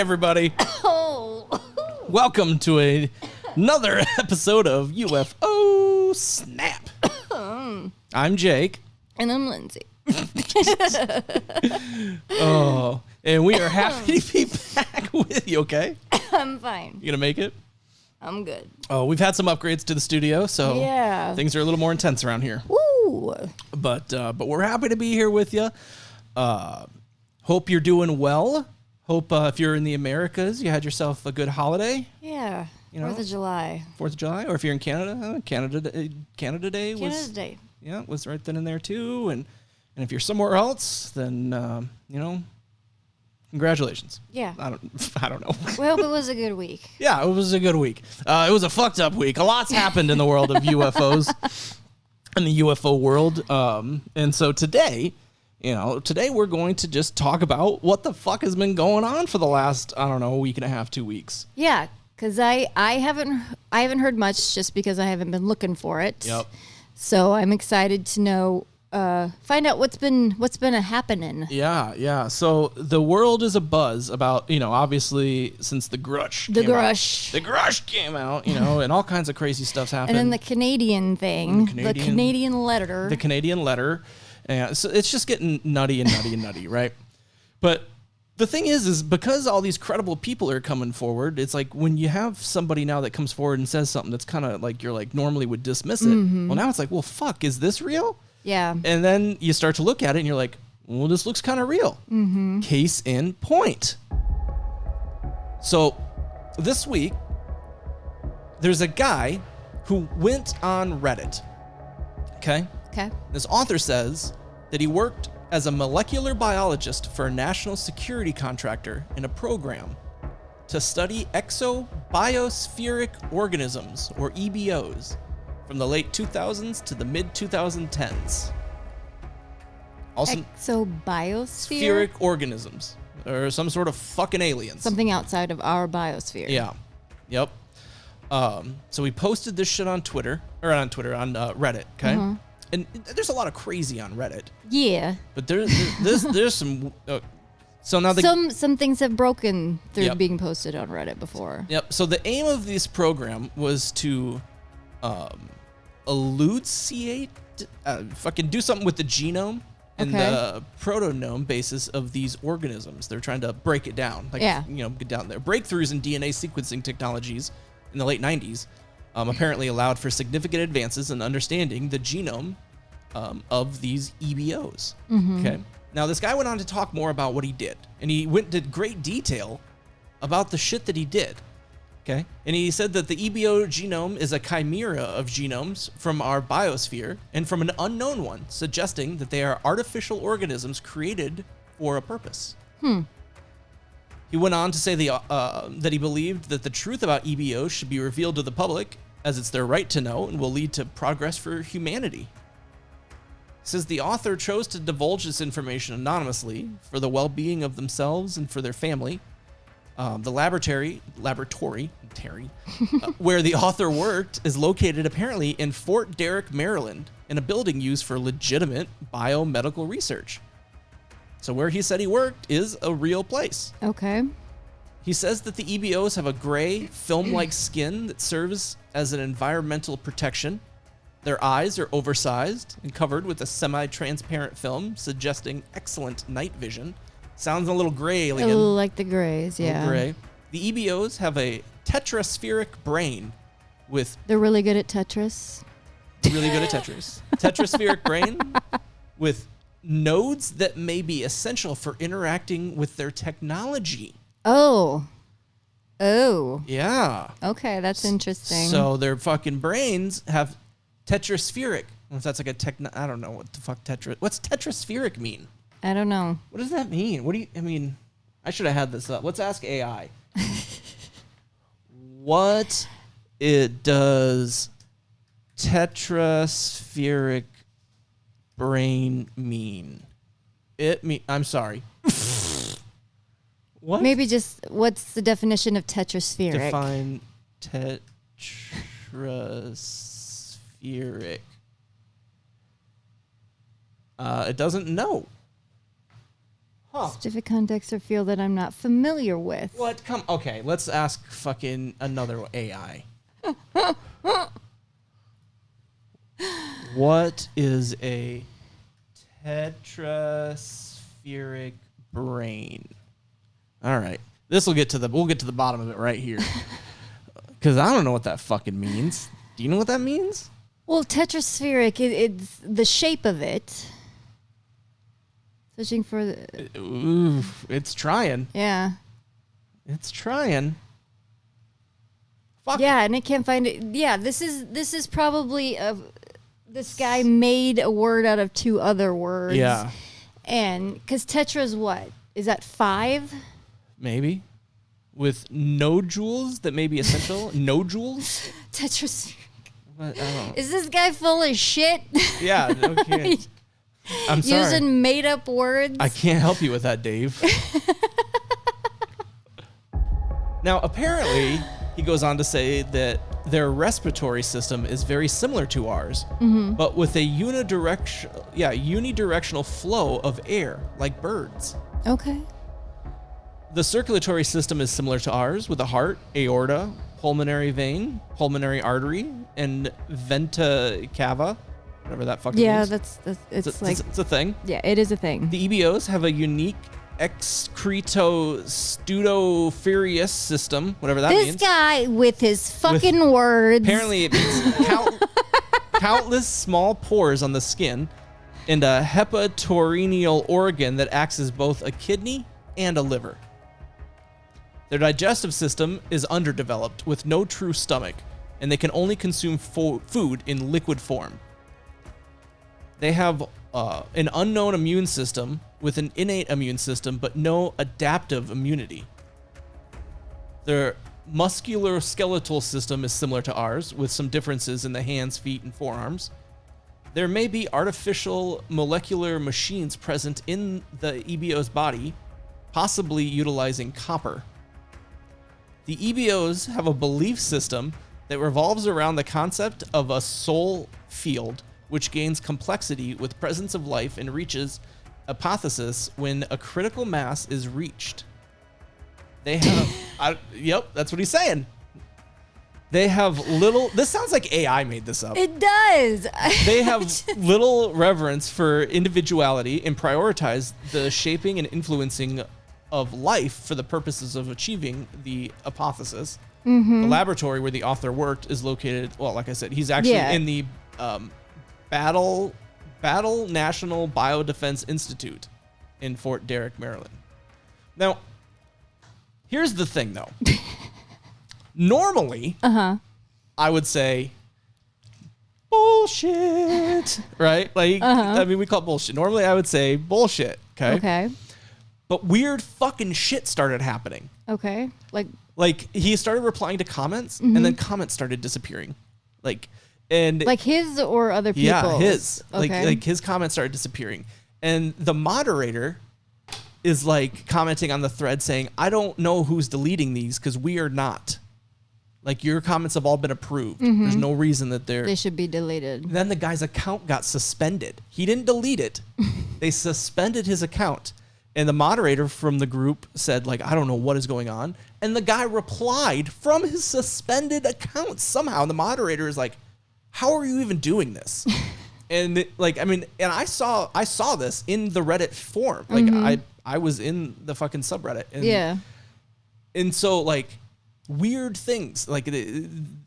everybody. Oh. Welcome to another episode of UFO Snap. I'm Jake. And I'm Lindsay. Oh, and we are happy to be back with you, okay? I'm fine. You gonna make it? I'm good. Oh, we've had some upgrades to the studio, so Yeah. things are a little more intense around here. Woo! But we're happy to be here with you. Hope you're doing well. Hope if you're in the Americas, you had yourself a good holiday. Yeah. You know? 4th of July. 4th of July, or if you're in Canada, Canada Day Canada was Day. Yeah, it was right then and there too. And if you're somewhere else, then congratulations. Yeah. I don't know. Well, it was a good week. Yeah, it was a good week. It was a fucked up week. A lot's happened in the world of UFOs, in the UFO world. And so today we're going to just talk about what the fuck has been going on for the last, a week and a half, 2 weeks. Yeah, because I haven't heard much just because I haven't been looking for it. Yep. So I'm excited to know, find out what's been happening. Yeah. So the world is abuzz about, obviously since the Grush came out, and all kinds of crazy stuff's happened. And then the Canadian thing, the Canadian letter. And so it's just getting nutty, right? But the thing is because all these credible people are coming forward, it's like when you have somebody now that comes forward and says something that's kind of like you're like normally would dismiss it. Mm-hmm. Well, now it's like, well, fuck, is this real? Yeah. And then you start to look at it and you're like, well, this looks kind of real. Mm-hmm. Case in point. So this week, there's a guy who went on Reddit. Okay. This author says that he worked as a molecular biologist for a national security contractor in a program to study exobiospheric organisms, or EBOs, from the late 2000s to the mid-2010s. Also, exobiosphere? Spheric organisms, or some sort of fucking aliens. Something outside of our biosphere. Yeah. Yep. So we posted this shit on Reddit, okay? Mm-hmm. And there's a lot of crazy on Reddit. Yeah. But there's some... so now some things have broken through being posted on Reddit before. Yep. So the aim of this program was to elucidate, fucking do something with the genome and the protonome basis of these organisms. They're trying to break it down. Get down there. Breakthroughs in DNA sequencing technologies in the late 90s apparently allowed for significant advances in understanding the genome of these EBOs. Mm-hmm. Okay. Now, this guy went on to talk more about what he did, and he went into great detail about the shit that he did. Okay. And he said that the EBO genome is a chimera of genomes from our biosphere and from an unknown one, suggesting that they are artificial organisms created for a purpose. He went on to say that he believed that the truth about EBOs should be revealed to the public, as it's their right to know and will lead to progress for humanity. Says the author chose to divulge this information anonymously for the well-being of themselves and for their family. The laboratory, where the author worked is located apparently in Fort Derrick, Maryland, in a building used for legitimate biomedical research. So where he said he worked is a real place. Okay. He says that the EBOs have a gray, film-like skin that serves as an environmental protection. Their eyes are oversized and covered with a semi-transparent film, suggesting excellent night vision. Sounds a little gray. A little like the grays, yeah. Gray. The EBOs have a tetraspheric brain with... They're really good at Tetris. Tetraspheric brain with nodes that may be essential for interacting with their technology. Oh. Yeah. Okay, that's interesting. So their fucking brains have tetraspheric. If that's like I don't know what the fuck what's tetraspheric mean? I don't know. What does that mean? I should have had this up. Let's ask AI. What does tetraspheric brain mean? I'm sorry. What? Maybe just what's the definition of tetraspheric? Define tetraspheric. It doesn't know. Specific context or field that I'm not familiar with. What? Okay, let's ask fucking another AI. What is a tetraspheric brain? All right. We'll get to the bottom of it right here. Cuz I don't know what that fucking means. Do you know what that means? Well, tetraspheric, it's the shape of it. Searching for the... Oof, it's trying. Yeah. It's trying. Fuck. Yeah, and it can't find it. Yeah, this is probably this guy made a word out of two other words. Yeah. And because tetra is what? Is that 5? Maybe. With nodules that may be essential. Nodules? Tetraspheric. What? I don't know. Is this guy full of shit? Yeah, okay. I'm sorry. Using made up words. I can't help you with that, Dave. Now, apparently, he goes on to say that their respiratory system is very similar to ours, but with a unidirectional flow of air, like birds. Okay. The circulatory system is similar to ours, with a heart, aorta, pulmonary vein, pulmonary artery, and vena cava. Whatever that fucking means. It's a thing. Yeah, it is a thing. The EBOs have a unique excretostudoferious system, whatever that means. This guy with his fucking words. Apparently it means countless small pores on the skin and a hepatorenal organ that acts as both a kidney and a liver. Their digestive system is underdeveloped with no true stomach, and they can only consume food in liquid form. They have an unknown immune system with an innate immune system, but no adaptive immunity. Their musculoskeletal system is similar to ours, with some differences in the hands, feet, and forearms. There may be artificial molecular machines present in the EBO's body, possibly utilizing copper. The EBOs have a belief system that revolves around the concept of a soul field, which gains complexity with presence of life and reaches apotheosis when a critical mass is reached. They have... yep, that's what he's saying. They have little... This sounds like AI made this up. It does. They have little reverence for individuality and prioritize the shaping and influencing of life for the purposes of achieving the apotheosis. Mm-hmm. The laboratory where the author worked is located... Well, like I said, he's actually in the... Battle National Biodefense Institute in Fort Derrick, Maryland. Now, here's the thing, though. Normally, I would say bullshit, right? Like, I mean, we call it bullshit. Normally, I would say bullshit. Okay. But weird fucking shit started happening. Okay. Like he started replying to comments, and then comments started disappearing. And like his or other people? Yeah, his. Okay. Like his comments started disappearing. And the moderator is like commenting on the thread saying, I don't know who's deleting these because we are not. Like your comments have all been approved. There's no reason that they should be deleted. Then the guy's account got suspended. He didn't delete it. They suspended his account. And the moderator from the group said, like, I don't know what is going on. And the guy replied from his suspended account somehow. And the moderator is like, how are you even doing this? And I saw this in the Reddit forum. Like I was in the fucking subreddit. And, and so like weird things like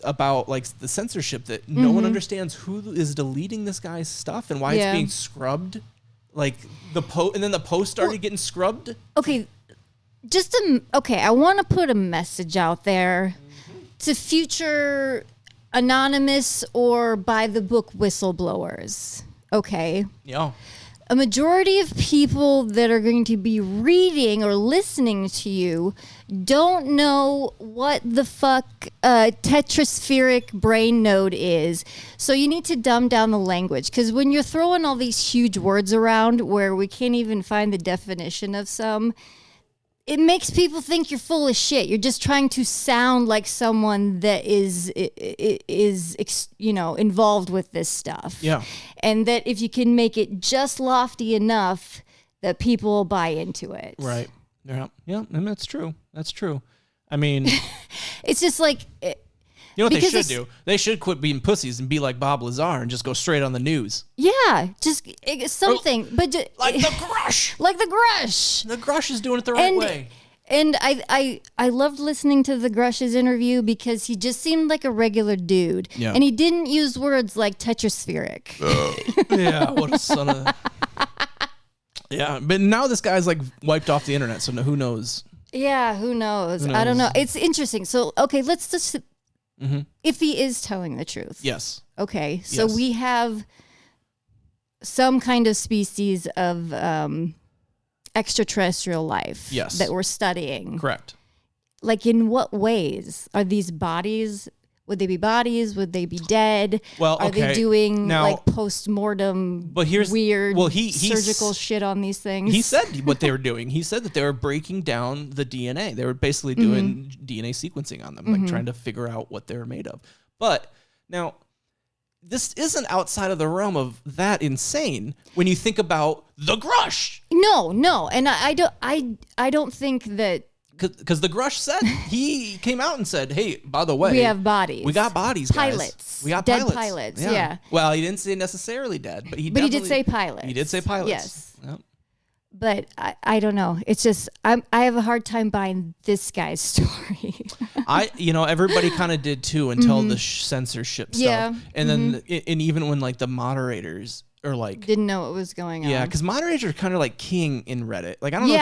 about like the censorship that no one understands who is deleting this guy's stuff and why it's being scrubbed. Like and then the post started getting scrubbed. Okay. I want to put a message out there to future anonymous or by the book whistleblowers. Okay. Yeah. A majority of people that are going to be reading or listening to you don't know what the fuck a tetraspheric brain node is. So you need to dumb down the language, because when you're throwing all these huge words around where we can't even find the definition of some, it makes people think you're full of shit. You're just trying to sound like someone that is involved with this stuff. Yeah. And that if you can make it just lofty enough, that people buy into it. Right. Yeah. Yeah. And that's true. That's true. I mean, it's just like, you know what they should do? They should quit being pussies and be like Bob Lazar and just go straight on the news. Yeah. Just something. But like the Grush. Like the Grush. The Grush is doing it the right way. And I loved listening to the Grush's interview because he just seemed like a regular dude. Yeah. And he didn't use words like tetraspheric. Yeah, what a son of... Yeah, but now this guy's like wiped off the internet, so who knows? Yeah, who knows? I don't know. It's interesting. So, okay, let's just... If he is telling the truth. Yes. Okay, so we have some kind of species of extraterrestrial life that we're studying. Correct. Like, in what ways? Are these bodies... Would they be bodies? Would they be dead? Well, are they doing like post-mortem weird surgical shit on these things? He said what they were doing. He said that they were breaking down the DNA. They were basically doing DNA sequencing on them, like trying to figure out what they were made of. But now, this isn't outside of the realm of that insane when you think about the Grush. No, and I don't think that. Because the Grush said, he came out and said, hey, by the way, we have bodies. We got bodies, guys. Pilots. We got dead pilots. Yeah. Well, he didn't say necessarily dead, but he did say pilots. He did say pilots. Yes. Yep. But I don't know. It's just I have a hard time buying this guy's story. Everybody kind of did too until the censorship stuff. Yeah. And then and even when like the moderators or like didn't know what was going on. Yeah, because moderators are kind of like king in Reddit. Like I don't know.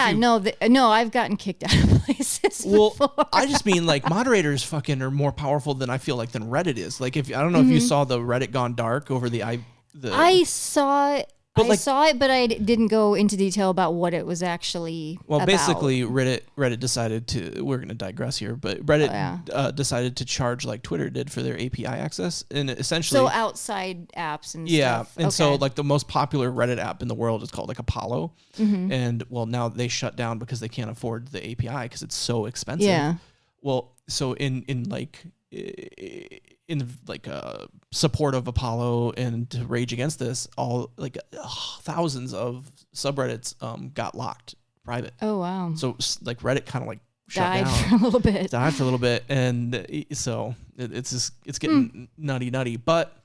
Yeah, no, I've gotten kicked out of places before. I just mean like moderators fucking are more powerful than I feel like than Reddit is. Like if I don't know if you saw the Reddit gone dark over I saw it. I saw it, but I didn't go into detail about what it was actually about. Basically, Reddit decided to... We're going to digress here, but Reddit decided to charge like Twitter did for their API access. And essentially... So outside apps and stuff. Yeah, and so like the most popular Reddit app in the world is called like Apollo. And well, now they shut down because they can't afford the API because it's so expensive. Yeah. Well, so in support of Apollo and to rage against this, all like thousands of subreddits got locked private. Oh wow! So like Reddit kind of like died for a little bit. Died for a little bit, and so it's getting nutty. But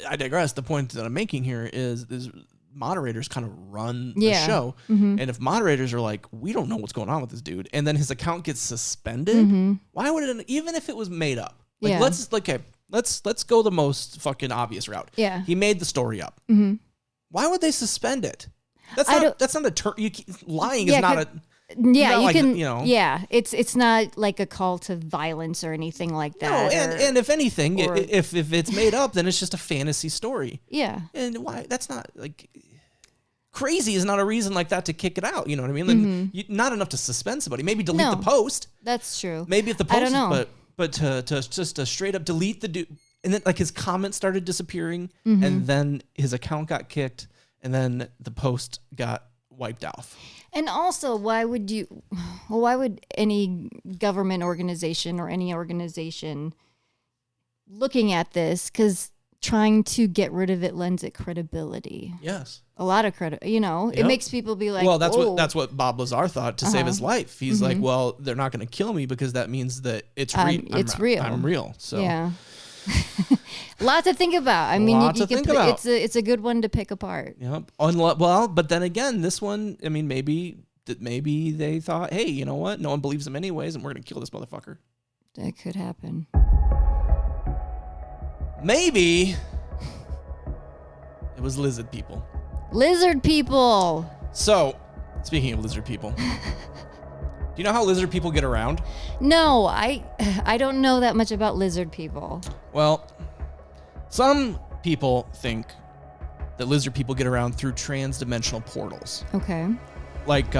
I digress. The point that I'm making here is moderators kind of run the show, and if moderators are like, we don't know what's going on with this dude, and then his account gets suspended, why would it? Even if it was made up, like let's go the most fucking obvious route. Yeah, he made the story up. Why would they suspend it? That's not a lying is not a. Yeah, you can. Yeah, it's not like a call to violence or anything like that. No, and if anything, if it's made up, then it's just a fantasy story. Yeah, and why? That's not like crazy is not a reason like that to kick it out. You know what I mean? Then not enough to suspend somebody. Maybe delete the post. That's true. Maybe if the post, I don't know. But to just to straight up delete the dude, and then like his comments started disappearing, and then his account got kicked, and then the post got wiped off. And also, why would any government organization or any organization looking at this, because trying to get rid of it lends it credibility. Yes. A lot of credit, it makes people be like, well, that's what Bob Lazar thought to save his life. He's like, well, they're not going to kill me because that means that it's real. I'm real. So yeah. A lot to think about. I mean, it's a good one to pick apart. Yep. Well, but then again, this one, I mean, maybe they thought, hey, you know what? No one believes him anyways, and we're going to kill this motherfucker. That could happen. Maybe it was lizard people. Lizard people. So, speaking of lizard people, do you know how lizard people get around? No, I don't know that much about lizard people. Well, some people think that lizard people get around through trans-dimensional portals. Okay. Like,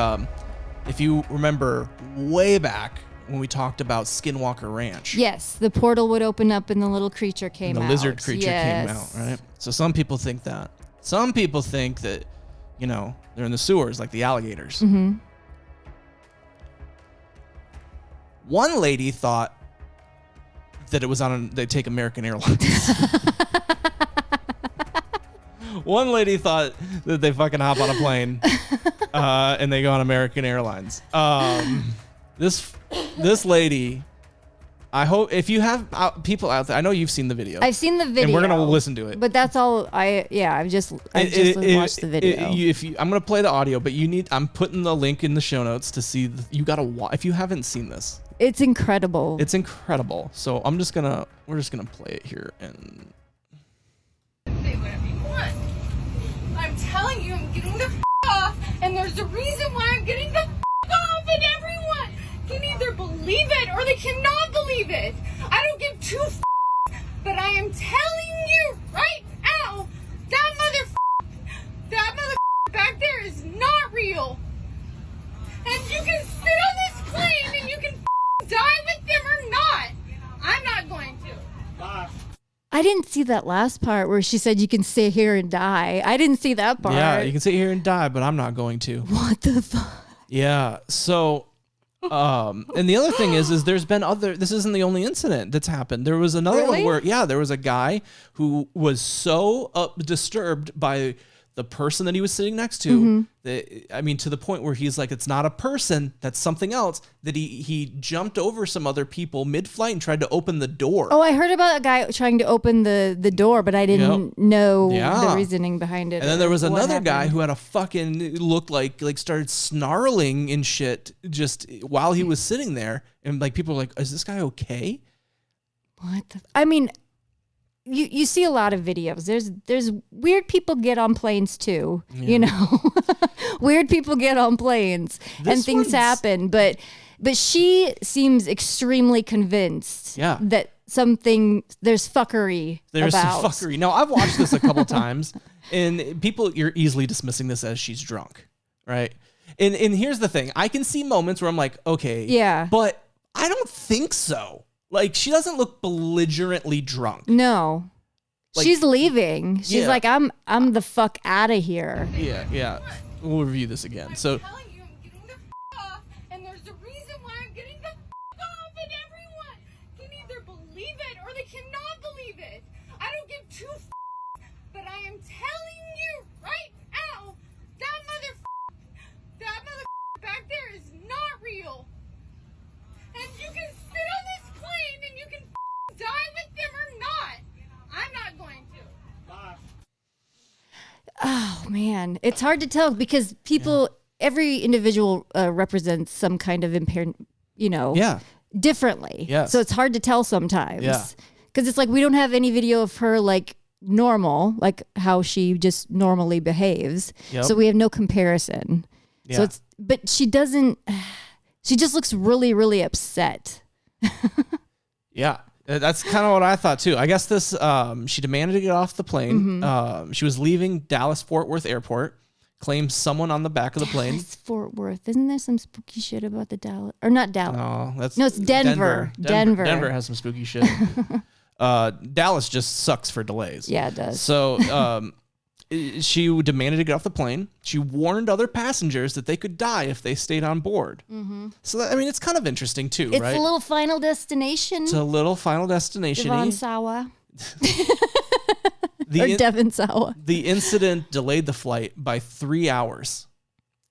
if you remember way back when we talked about Skinwalker Ranch. Yes, the portal would open up and the little creature came out. The lizard creature came out, right? So some people think that. Some people think that, they're in the sewers like the alligators. Mm-hmm. One lady thought that it was they take American Airlines. One lady thought that they fucking hop on a plane and they go on American Airlines. This lady, I hope if you have people out there, I know you've seen the video. I've seen the video, and we're gonna listen to it. But that's all. I've just watched the video. I'm gonna play the audio, but I'm putting the link in the show notes to see. You gotta watch if you haven't seen this. It's incredible. It's incredible. So we're just gonna play it here and. Say whatever you want. I'm telling you, I'm getting the off, and there's a reason why I'm getting the off, and everyone can either believe it or they cannot believe it. I don't give two but I am telling you right now, that back there is not real. And you can sit on this plane and you can die with them or not. I'm not going to. Bye. I didn't see that last part where she said you can stay here and die. I didn't see that part. Yeah, you can sit here and die, but I'm not going to. What the fuck? Yeah. So, and the other thing is there's been this isn't the only incident that's happened. There was another one where, there was a guy who was so disturbed by the person that he was sitting next to, to the point where he's like, it's not a person, that's something else, that he jumped over some other people mid-flight and tried to open the door. Oh, I heard about a guy trying to open the door, but I didn't know the reasoning behind it. And then there was another guy who had a fucking, looked like started snarling and shit just while he was sitting there. And like people were like, is this guy okay? What the... I mean... You see a lot of videos. There's weird people get on planes too. Yeah. You know, weird people get on planes and things happen. But she seems extremely convinced that there's fuckery. There's some fuckery. Now I've watched this a couple times, and you're easily dismissing this as she's drunk, right? And here's the thing: I can see moments where I'm like, okay, but I don't think so. Like, she doesn't look belligerently drunk. No. Like, she's leaving. She's like, I'm the fuck out of here. Yeah. We'll review this again. So, I'm telling you, I'm getting the off, and there's a reason why I'm getting the off, and everyone can either believe it or they cannot believe it. I don't give two but I am telling you right now, that back there is not real. And you can sit on this plane and you can die with them or not. I'm not going to. Bye. Oh, man. It's hard to tell because every individual represents some kind of impairment, differently. Yes. So it's hard to tell sometimes. Yeah. Because it's like we don't have any video of her like normal, like how she just normally behaves. Yep. So we have no comparison. Yeah. But she doesn't... She just looks really, really upset. Yeah, that's kind of what I thought too. I guess she demanded to get off the plane. She was leaving Dallas-Fort Worth Airport, claimed someone on the back of the plane. Dallas-Fort Worth. Isn't there some spooky shit about the Dallas? Or not Dallas. No, it's Denver. Denver has some spooky shit. Dallas just sucks for delays. Yeah, it does. So she demanded to get off the plane. She warned other passengers that they could die if they stayed on board. So, it's kind of interesting too, right? It's a little final destination. It's a little final destination. Devon Sawa. Devon Sawa. The incident delayed the flight by 3 hours.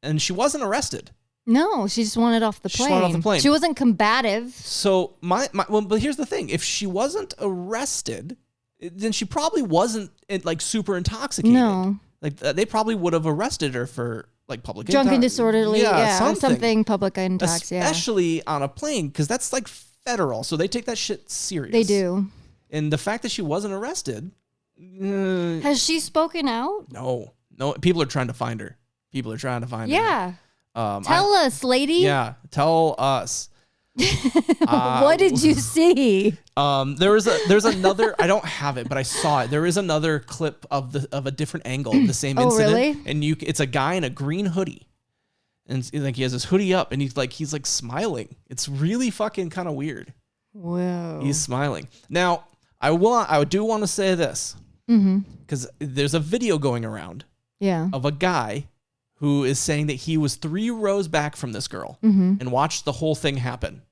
And she wasn't arrested. No, she just wanted off the plane. She wanted off the plane. She wasn't combative. So, but here's the thing. If she wasn't arrested... then she probably wasn't like super intoxicated. No. Like they probably would have arrested her for like public drunk and disorderly. Something public intox. Especially on a plane because that's like federal. So they take that shit serious. They do. And the fact that she wasn't arrested. Has she spoken out? No. People are trying to find her. Yeah. Tell us, lady. Yeah. Tell us. What did you see? There's another. I don't have it, but I saw it. There is another clip of a different angle of the same incident. Really? And it's a guy in a green hoodie, and like he has his hoodie up, and he's like smiling. It's really fucking kind of weird. Whoa. He's smiling. Now I do want to say this because there's a video going around. Yeah. Of a guy who is saying that he was 3 rows back from this girl and watched the whole thing happen.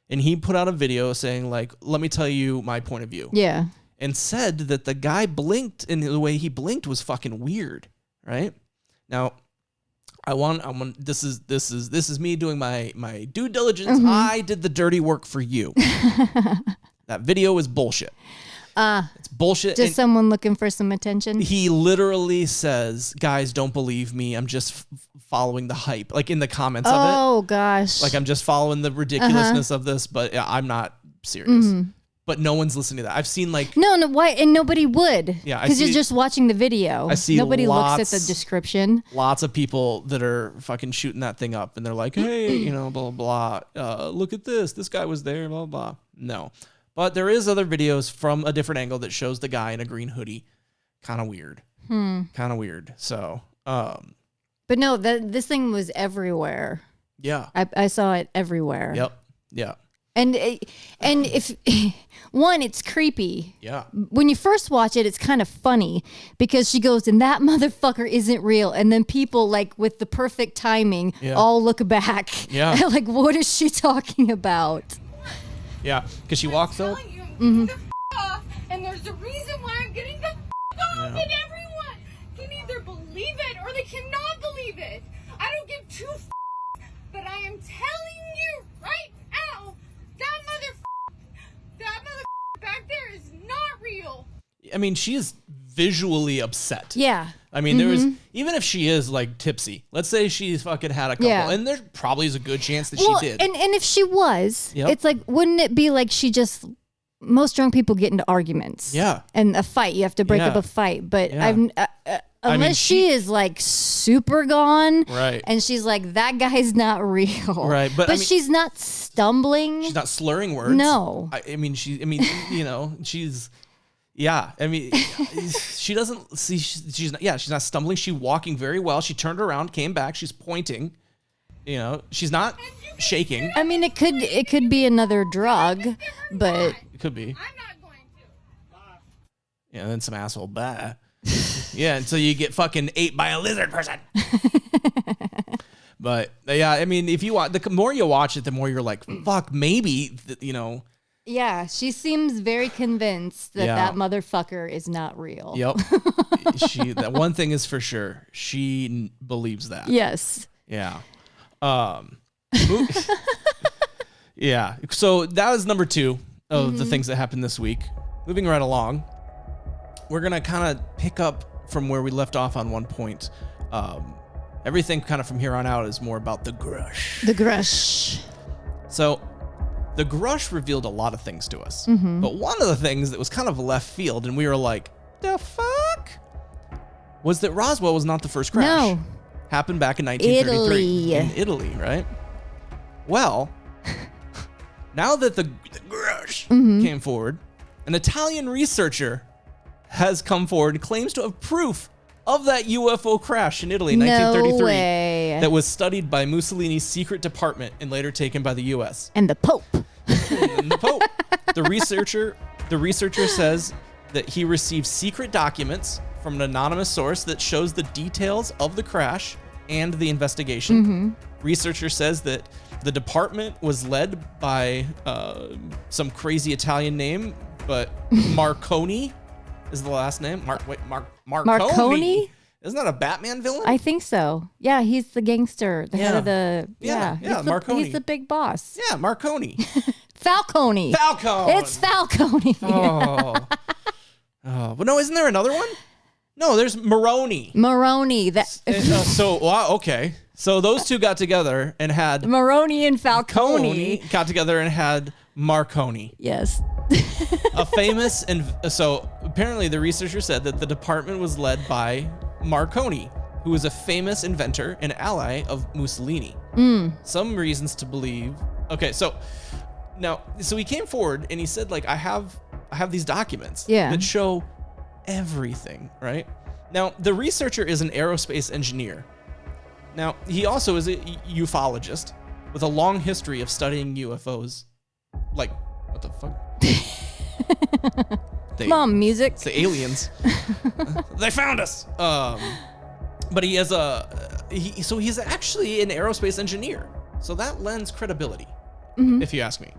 And he put out a video saying, like, let me tell you my point of view. Yeah. and said that the guy blinked, and the way he blinked was fucking weird, right? Now, I want this is me doing my due diligence. I did the dirty work for you. That video is bullshit. It's bullshit. Just someone looking for some attention. He literally says, "Guys, don't believe me. I'm just following the hype." Like in the comments of it. Oh gosh. Like I'm just following the ridiculousness of this, but I'm not serious. But no one's listening to that. I've seen like no, why? And nobody would. Yeah, because you're just watching the video. I see nobody looks at the description. Lots of people that are fucking shooting that thing up, and they're like, "Hey, blah blah blah. Look at this. This guy was there. Blah blah." No, but there is other videos from a different angle that shows the guy in a green hoodie. Kind of weird. Kind of weird. So, but no, this thing was everywhere. Yeah, I saw it everywhere. Yep. Yeah. And if one, it's creepy. Yeah. When you first watch it, it's kind of funny because she goes, and that motherfucker isn't real. And then people like with the perfect timing all look back. Yeah. Like, what is she talking about? Yeah. Because she walks up. And there's a reason why I'm getting the off, and everyone can either believe it or they cannot believe it. I don't give two but I am telling you right now, that mother back there is not real. I mean, she is visually upset. Yeah. I mean, there was, even if she is like tipsy, let's say she's fucking had a couple, and there probably is a good chance that she did. And if she was, it's like, wouldn't it be like most drunk people get into arguments. Yeah. And a fight, you have to break up a fight. But unless she is like super gone, right? And she's like, that guy's not real, right? But I mean, she's not stumbling. She's not slurring words. No. I mean, she's. Yeah, I mean, she doesn't see. She's not. Yeah, she's not stumbling. She's walking very well. She turned around, came back. She's pointing. She's not shaking. I mean, it could be another drug, but it could be. I'm not going to. Yeah, and then some asshole blah. Yeah, until you get fucking ate by a lizard person. But yeah, I mean, if you watch, the more you watch it, the more you're like, fuck, maybe, Yeah, she seems very convinced that motherfucker is not real. Yep. That one thing is for sure. She believes that. Yes. Yeah. Yeah. So that was number 2 of the things that happened this week. Moving right along, we're going to kind of pick up from where we left off on one point. Everything kind of from here on out is more about the Grush. The Grush. So the Grush revealed a lot of things to us. But one of the things that was kind of left field, and we were like, the fuck? Was that Roswell was not the first crash. No. Happened back in 1933. Italy. In Italy, right? Well, now that the Grush came forward, an Italian researcher has come forward and claims to have proof of that UFO crash in Italy in 1933 way. That was studied by Mussolini's secret department and later taken by the U.S. And the Pope. And the Pope. The researcher says that he received secret documents from an anonymous source that shows the details of the crash and the investigation. Researcher says that the department was led by some crazy Italian name, but Marconi is the last name. Marconi? Isn't that a Batman villain? I think so. Yeah, he's the gangster, the head of the... Yeah, Marconi. He's the big boss. Yeah, Marconi. Falcone. It's Falcone. Oh. But no, isn't there another one? No, there's Moroni. Okay. So those two got together and had... Moroni and Falcone. Got together and had Marconi. Yes. A famous... So apparently the researcher said that the department was led by Marconi, who was a famous inventor and ally of Mussolini. Some reasons to believe... Okay, so he came forward and he said, like, I have these documents that show everything, right? Now, the researcher is an aerospace engineer. Now, he also is a ufologist with a long history of studying UFOs. Like, what the fuck? Mom, music. It's the aliens. They found us. But he has he's actually an aerospace engineer. So that lends credibility, if you ask me.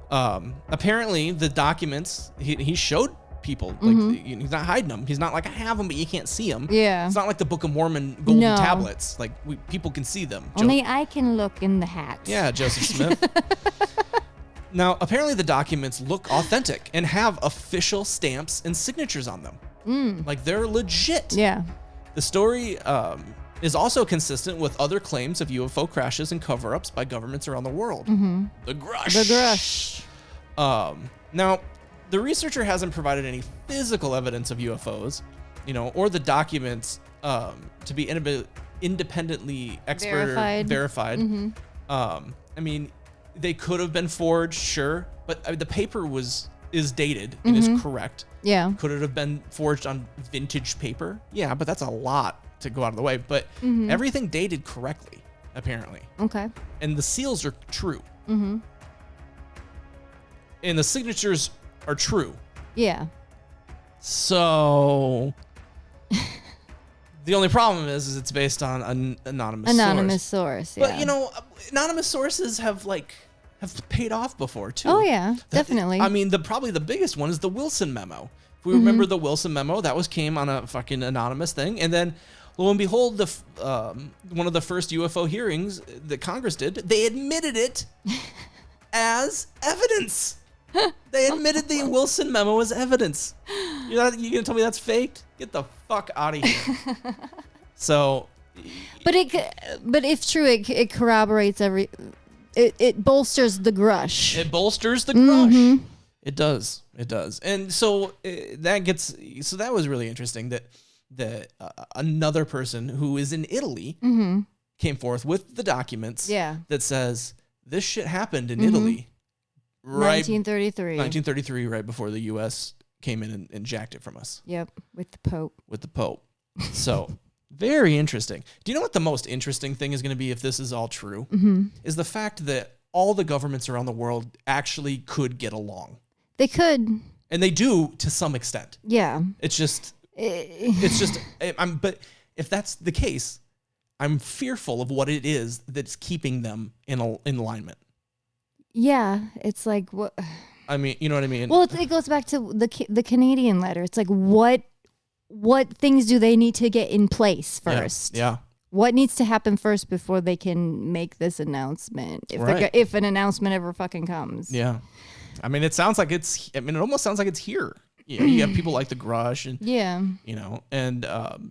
Apparently, the documents, he showed people. Like he's not hiding them. He's not like, I have them, but you can't see them. Yeah. It's not like the Book of Mormon golden tablets. Like people can see them. Only I can look in the hat. Yeah, Joseph Smith. Now, apparently the documents look authentic and have official stamps and signatures on them. Like they're legit. Yeah. The story is also consistent with other claims of UFO crashes and cover-ups by governments around the world. The Grush. The Grush. Now, the researcher hasn't provided any physical evidence of UFOs, or the documents to be independently verified. I mean, they could have been forged, sure, but the paper is dated and is correct. Yeah. Could it have been forged on vintage paper? Yeah, but that's a lot to go out of the way. But everything dated correctly, apparently. Okay. And the seals are true. And the signatures are true. Yeah. So the only problem is it's based on an anonymous source. Yeah. But anonymous sources have paid off before too. Oh yeah, definitely. I mean, probably the biggest one is the Wilson memo. If we remember the Wilson memo, that came on a fucking anonymous thing, and then lo and behold, one of the first UFO hearings that Congress did, they admitted it as evidence. They admitted the Wilson memo as evidence. You gonna tell me that's faked? Get the fuck out of here. So, but if true, it corroborates it bolsters the Grush. It bolsters the Grush. It does. And so that was really interesting that another person who is in Italy came forth with the documents that says this shit happened in Italy. Right, 1933, right before the U.S. came in and jacked it from us. Yep, with the Pope. So, very interesting. Do you know what the most interesting thing is going to be if this is all true? Is the fact that all the governments around the world actually could get along. They could. And they do to some extent. Yeah. But if that's the case, I'm fearful of what it is that's keeping them in alignment. Yeah, it's like what I mean, you know what I mean? Well, it goes back to the Canadian letter. It's like what things do they need to get in place first? Yeah. What needs to happen first before they can make this announcement? If an announcement ever fucking comes. Yeah. I mean, it almost sounds like it's here. You have people like the Grush and and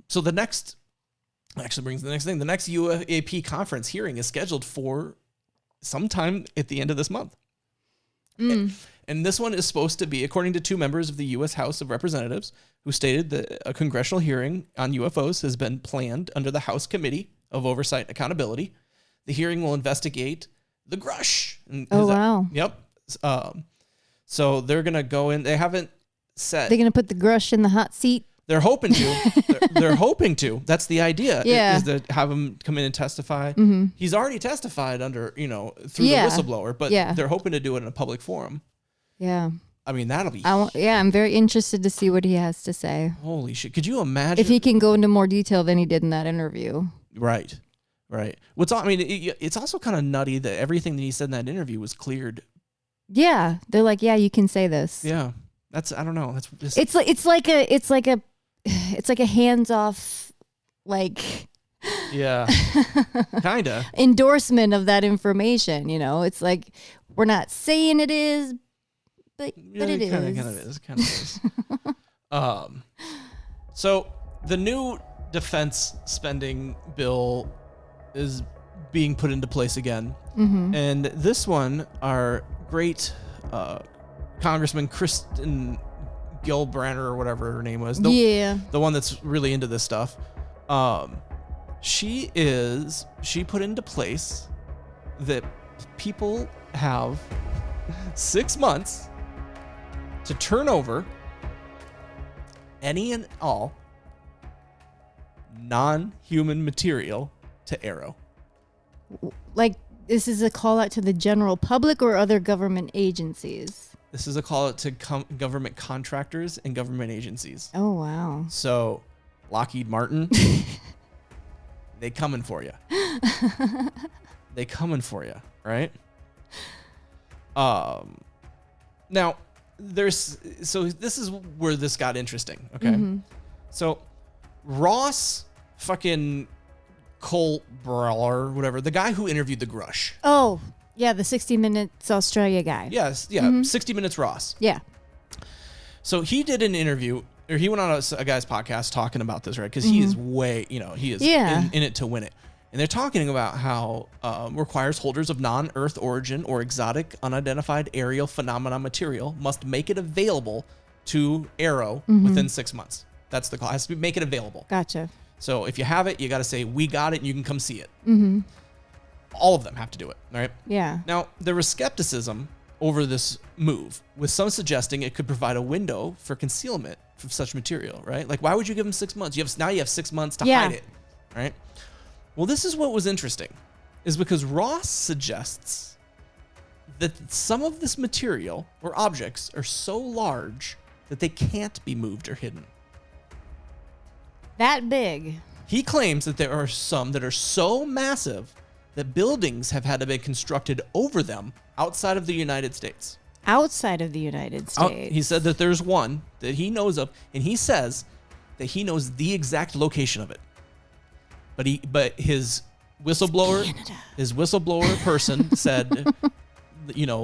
so the next actually brings the next thing. The next UAP conference hearing is scheduled for sometime at the end of this month. And this one is supposed to be, according to two members of the U.S. House of Representatives, who stated that a congressional hearing on UFOs has been planned under the House Committee of Oversight and Accountability. The hearing will investigate the Grush. Wow. Yep. So they're going to go in. They haven't set. They're going to put the Grush in the hot seat. They're hoping to. They're hoping to. That's the idea. Yeah. Is to have him come in and testify. He's already testified through the whistleblower, but they're hoping to do it in a public forum. Yeah. I mean, that'll be. I'm very interested to see what he has to say. Holy shit! Could you imagine if he can go into more detail than he did in that interview? Right. It's also kind of nutty that everything that he said in that interview was cleared. Yeah, they're like, yeah, you can say this. Yeah, I don't know. That's just, it's like a hands off, like. Yeah. Kinda endorsement of that information. It's like we're not saying it is, but it is. Kind of is. So the new defense spending bill is being put into place again, and this one, our great Congressman Kristen Gilbranner or whatever her name was, the one that's really into this stuff. She put into place that people have 6 months to turn over any and all non-human material to Arrow. Like, this is a call out to the general public or other government agencies? This is a call out to government contractors and government agencies. Oh, wow. So, Lockheed Martin, they coming for you. Right? Now, this is where this got interesting. Okay. So Ross fucking Colbrawler, whatever, the guy who interviewed the Grush. Oh, yeah, the 60 Minutes Australia guy. Yes, yeah, 60 Minutes Ross. Yeah. So he did an interview, or he went on a guy's podcast talking about this, right? Because he is he is in it to win it. And they're talking about how requires holders of non-Earth origin or exotic, unidentified aerial phenomena material must make it available to Arrow within 6 months. That's the call. It has to make it available. Gotcha. So if you have it, you got to say, we got it, and you can come see it. All of them have to do it, right? Yeah. Now, there was skepticism over this move, with some suggesting it could provide a window for concealment of such material, right? Like, why would you give them 6 months? Now you have 6 months to hide it, right? Well, this is what was interesting, is because Ross suggests that some of this material or objects are so large that they can't be moved or hidden. That big. He claims that there are some that are so massive that buildings have had to be constructed over them outside of the United States. Outside of the United States. He said that there's one that he knows of, and he says that he knows the exact location of it. But his whistleblower person said,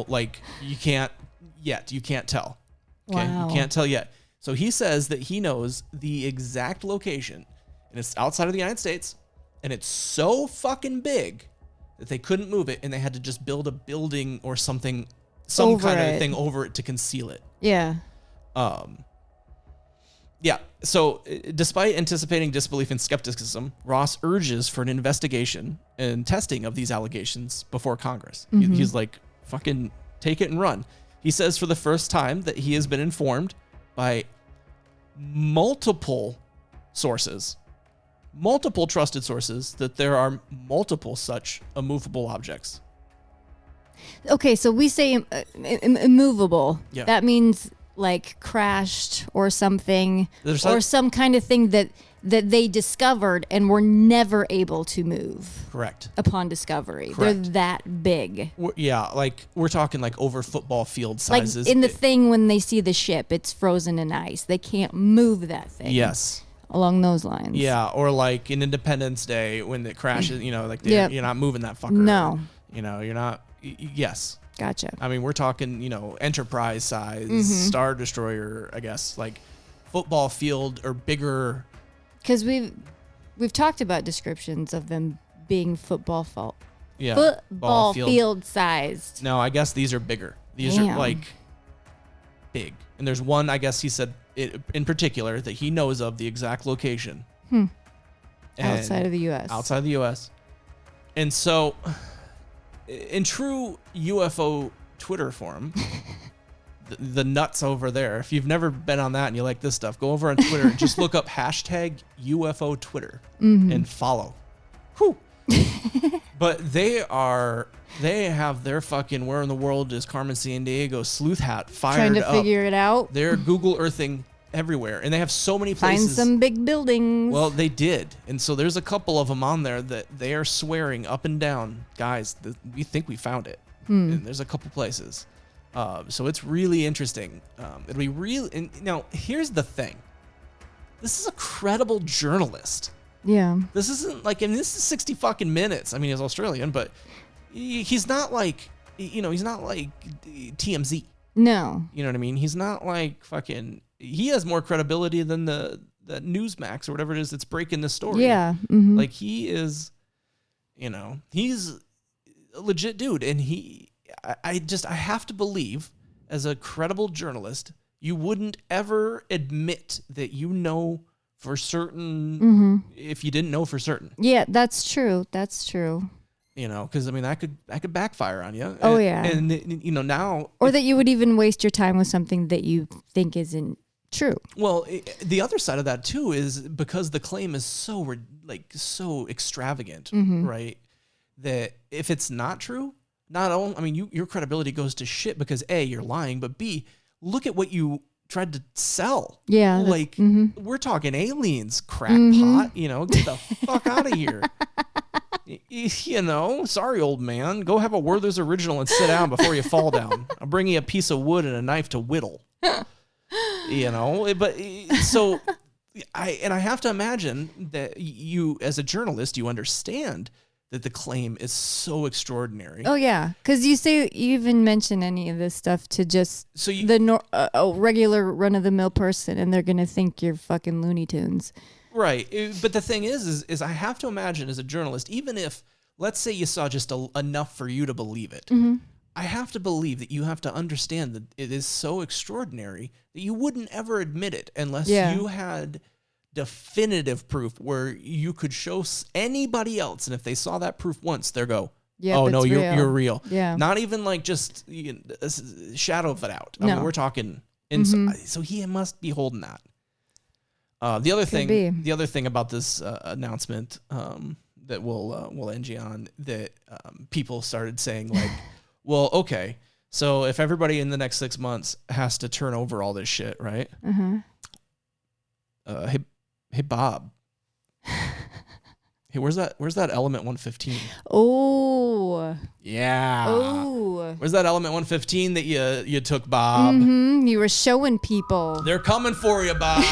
like, you can't tell. Okay, Wow. You can't tell yet. So he says that he knows the exact location, and it's outside of the United States, and it's so fucking big that they couldn't move it, and they had to just build a building or something, some kind of thing over it to conceal it. Yeah. Yeah. So despite anticipating disbelief and skepticism, Ross urges for an investigation and testing of these allegations before Congress. He's like, fucking take it and run. He says for the first time that he has been informed by multiple trusted sources, that there are multiple such immovable objects. Okay, so we say immovable. Yeah. That means like crashed or something, or some kind of thing that they discovered and were never able to move. Correct. Upon discovery. Correct. They're that big. We're talking like over football field sizes. Like in the thing when they see the ship, it's frozen in ice. They can't move that thing. Yes. Along those lines. Yeah, or like in Independence Day when it crashes, like you're not moving that fucker. No. You're not. Yes. Gotcha. I mean, we're talking, Enterprise size, Star Destroyer, I guess, like football field or bigger. Because we've talked about descriptions of them being football field sized. No, I guess these are bigger. These are like big. And there's one, I guess he said in particular that he knows of the exact location. Outside of the U.S. Outside of the U.S. And so, in true UFO Twitter form, the nuts over there, if you've never been on that and you like this stuff, go over on Twitter and just look up hashtag UFO Twitter and follow. Whew. But they have their fucking where in the world is Carmen Sandiego sleuth hat fired Trying to up. figure it out. They're Google Earthing everywhere, and they have so many places. Find some big buildings. Well, they did, and so there's a couple of them on there that they are swearing up and down, guys, we think we found it. And there's a couple places. So it's really interesting. It'll be real. And now here's the thing. This is a credible journalist. Yeah. This isn't like, this is 60 fucking minutes. I mean, he's Australian, but he's not like, he's not like TMZ. No. You know what I mean? He's not like fucking, he has more credibility than the Newsmax or whatever it is that's breaking the story. Yeah. Like he is, he's a legit dude. And I have to believe as a credible journalist, you wouldn't ever admit that for certain if you didn't know for certain. Yeah, that's true. That's true. Because that could backfire on you. Oh, yeah. And now, or that you would even waste your time with something that you think isn't true. Well, the other side of that too is because the claim is so extravagant, right? That if it's not true, not only your credibility goes to shit because A, you're lying, but B, look at what you tried to sell. Yeah. Like we're talking aliens, crackpot, get the fuck out of here. You know, sorry, old man. Go have a Werther's Original and sit down before you fall down. I'll bring you a piece of wood and a knife to whittle. You know, but so I have to imagine that you, as a journalist, you understand that the claim is so extraordinary. Oh yeah, because you even mention any of this stuff to just the regular run of the mill person, and they're gonna think you're fucking Looney Tunes. Right, but the thing is I have to imagine as a journalist, even if, let's say you saw just enough for you to believe it, I have to believe that you have to understand that it is so extraordinary that you wouldn't ever admit it unless you had definitive proof where you could show anybody else, and if they saw that proof once, they'll go, "Oh no, you're real." Yeah, not even like just a shadow of a doubt. I mean, we're talking inside. So he must be holding that. The other thing about this announcement that we'll end you on, that people started saying, like, well, okay, so if everybody in the next 6 months has to turn over all this shit, right? Hey Bob. Hey, where's that element 115? Oh. Yeah. Oh. Where's that element 115 that you took, Bob? You were showing people. They're coming for you, Bob.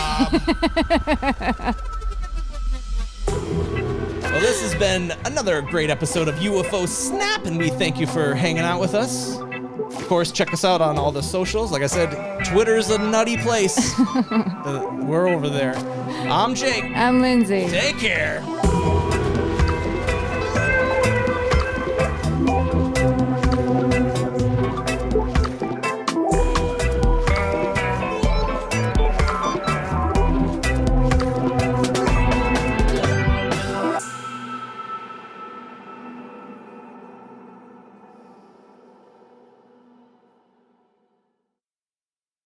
Well, this has been another great episode of UFO Snap, and we thank you for hanging out with us. Of course, check us out on all the socials. Like I said, Twitter's a nutty place. We're over there. I'm Jake. I'm Lindsay. Take care.